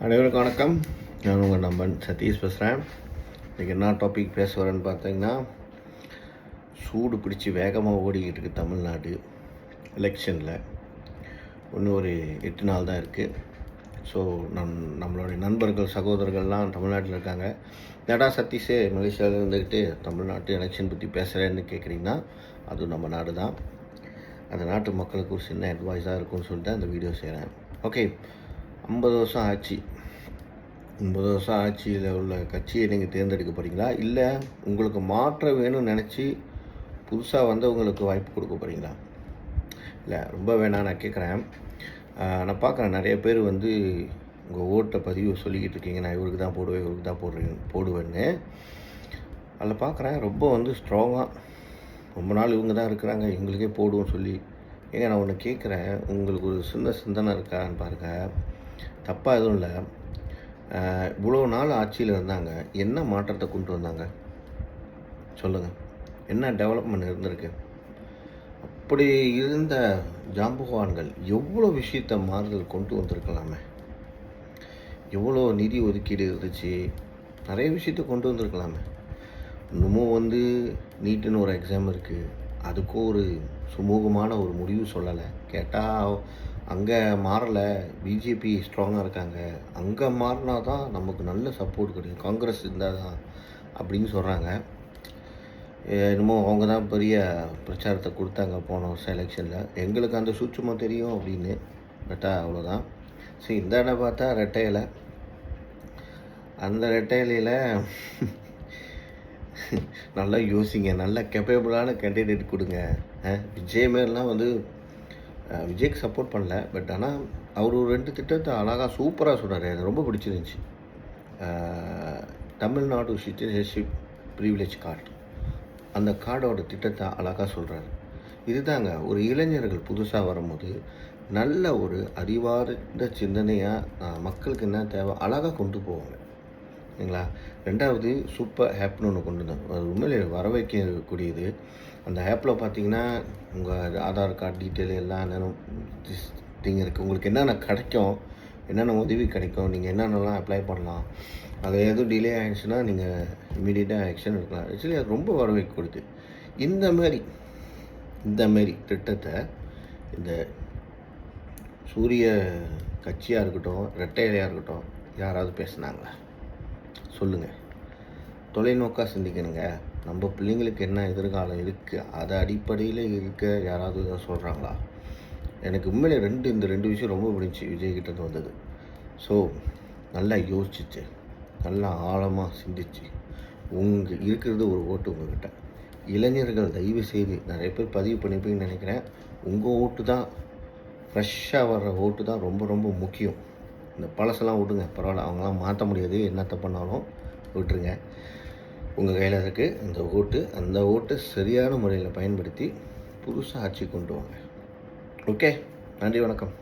அனைவருக்கும் வணக்கம். நான் உங்கள் நண்பன் சதீஷ் பேசுகிறேன். இன்றைக்கி என்ன டாபிக் பேச வரேன்னு பார்த்தீங்கன்னா, சூடு பிடிச்சி வேகமாக ஓடிக்கிட்டு இருக்குது தமிழ்நாடு எலெக்ஷனில். இன்னும் ஒரு 8 நாள் தான் இருக்குது. ஸோ நம்மளுடைய நண்பர்கள் சகோதரர்கள்லாம் தமிழ்நாட்டில் இருக்காங்க. ஏடா சதீஷே மலேசியாவில் இருந்துக்கிட்டு தமிழ்நாட்டு எலெக்ஷன் பற்றி பேசுகிறேன்னு கேட்குறீங்கன்னா, அது நம்ம நாடு தான். அந்த நாட்டு மக்களுக்கு ஒரு சின்ன அட்வைஸாக இருக்கும்னு சொல்லிட்டு அந்த வீடியோ செய்கிறேன். ஓகே, 50 வருஷம் ஆட்சி. 50 வருஷம் ஆட்சியில் உள்ள கட்சியை நீங்கள் தேர்ந்தெடுக்க போகிறீங்களா, இல்லை உங்களுக்கு மாற்றம் வேணும்னு நினச்சி புதுசாக வந்தவங்களுக்கு வாய்ப்பு கொடுக்க போகிறீங்களா? இல்லை ரொம்ப வேணாம், நான் கேட்குறேன். நான் பார்க்குறேன் நிறைய பேர் உங்கள் ஓட்டை பதிவு சொல்லிக்கிட்டு இருக்கீங்க, நான் இவருக்கு தான் போடுவேன், இவருக்கு தான் போடுவேன்னு. அதில் பார்க்குறேன் ரொம்ப ஸ்ட்ராங்காக ரொம்ப நாள் இவங்க தான் இருக்கிறாங்க, இவங்களுக்கே போடுவோன்னு சொல்லி. ஏங்க நான் ஒன்று கேட்குறேன், உங்களுக்கு ஒரு சின்ன சிந்தனை இருக்கான்னு பாருங்கள். தப்பாக எதுவும் இல்லை. இவ்வளோ நாள் ஆட்சியில் இருந்தாங்க, என்ன மாற்றத்தை கொண்டு வந்தாங்க சொல்லுங்கள்? என்ன டெவலப்மெண்ட் இருந்திருக்கு? அப்படி இருந்த ஜாம்புவான்கள் எவ்வளோ விஷயத்தை மாறுதல் கொண்டு வந்திருக்கலாமே. எவ்வளோ நிதி ஒதுக்கீடு இருந்துச்சு, நிறைய விஷயத்தை கொண்டு வந்திருக்கலாமே. இன்னமும் நீட்டுன்னு ஒரு எக்ஸாம் இருக்குது, அதுக்கும் ஒரு சுமூகமான ஒரு முடிவு சொல்லலை. கேட்டால் அங்கே மாறலை, பிஜேபி ஸ்ட்ராங்காக இருக்காங்க, அங்கே மாறினா தான் நமக்கு நல்ல சப்போர்ட் கிடைக்கும், காங்கிரஸ் இருந்தால் தான் அப்படின்னு சொல்கிறாங்க. இன்னமும் அவங்க தான் பெரிய பிரச்சாரத்தை கொடுத்தாங்க போன வருஷம் எலெக்ஷனில். எங்களுக்கு அந்த சூட்சமாக தெரியும் அப்படின்னு பட்டா அவ்வளோதான். சரி, இந்த இடம் பார்த்தா ரெட்டை இலை. அந்த ரெட்டை இலையில் நல்லா யோசிங்க, நல்ல கேப்பபிளான கேண்டிடேட் கொடுங்க. விஜய் மாரிலாம் விஜய்க்கு சப்போர்ட் பண்ணல, பட் ஆனால் அவர் ஒரு 2 திட்டத்தை அழகாக சூப்பராக சொல்கிறார். எனக்கு ரொம்ப பிடிச்சிருந்துச்சி. தமிழ்நாடு சிட்டிசன்ஷிப் ப்ரிவிலேஜ் கார்டு, அந்த கார்டோட திட்டத்தை அழகாக சொல்கிறாரு. இதுதாங்க ஒரு இளைஞர்கள் புதுசாக வரும்போது நல்ல ஒரு அறிவார்ந்த சிந்தனையாக மக்களுக்கு என்ன தேவை அழகாக கொண்டு போவாங்க, சரிங்களா? 2வது சூப்பர் ஆப்னு ஒன்று கொண்டு வந்தாங்க. அது உண்மையிலே வர வைக்கக்கூடியது. அந்த ஆப்பில் பார்த்தீங்கன்னா உங்கள் ஆதார் கார்டு டீட்டெயில் எல்லாம் என்னென்ன இருக்குது, உங்களுக்கு என்னென்ன கிடைக்கும், என்னென்ன உதவி கிடைக்கும், நீங்கள் என்னென்னலாம் அப்ளை பண்ணலாம், அது எதுவும் டிலே ஆகிடுச்சுன்னா நீங்கள் இமீடியட்டாக ஆக்ஷன் எடுக்கலாம். ஆக்சுவலி அது ரொம்ப வர வைக்கக்கூடியது. இந்த மாதிரி திட்டத்தை இந்த சூரிய கட்சியாக இருக்கட்டும், ரெட்டை இலையாக இருக்கட்டும், யாராவது பேசுனாங்களா சொல்லுங்கள்? தொலைநோக்காக சிந்திக்கணுங்க. நம்ம பிள்ளைங்களுக்கு என்ன எதிர்காலம் இருக்குது, அதை அடிப்படையில் இருக்க யாராவது இதை சொல்கிறாங்களா? எனக்கு உண்மையிலே இந்த 2 விஷயம் ரொம்ப பிடிச்சி விஜய்கிட்ட வந்தது. ஸோ நல்லா யோசிச்சு, நல்லா ஆழமாக சிந்திச்சு, இருக்கிறது ஒரு ஓட்டு உங்கள்கிட்ட. இளைஞர்கள் தயவு செய்து, நிறைய பேர் பதிவு பண்ணிப்பீங்கன்னு நினைக்கிறேன், உங்கள் ஓட்டு தான், ஃப்ரெஷ்ஷாக வர்ற ஓட்டு தான் ரொம்ப ரொம்ப முக்கியம். இந்த பழசெல்லாம் விட்டுங்க, பரவாயில்ல, அவங்களாம் மாற்ற முடியாது, என்னத்தை பண்ணாலும் விட்டுருங்க. உங்கள் கையில் இருக்குது அந்த ஓட்டு. அந்த ஓட்டை சரியான முறையில் பயன்படுத்தி புதுசாக ஆட்சி கொண்டு வாங்க. ஓகே, நன்றி, வணக்கம்.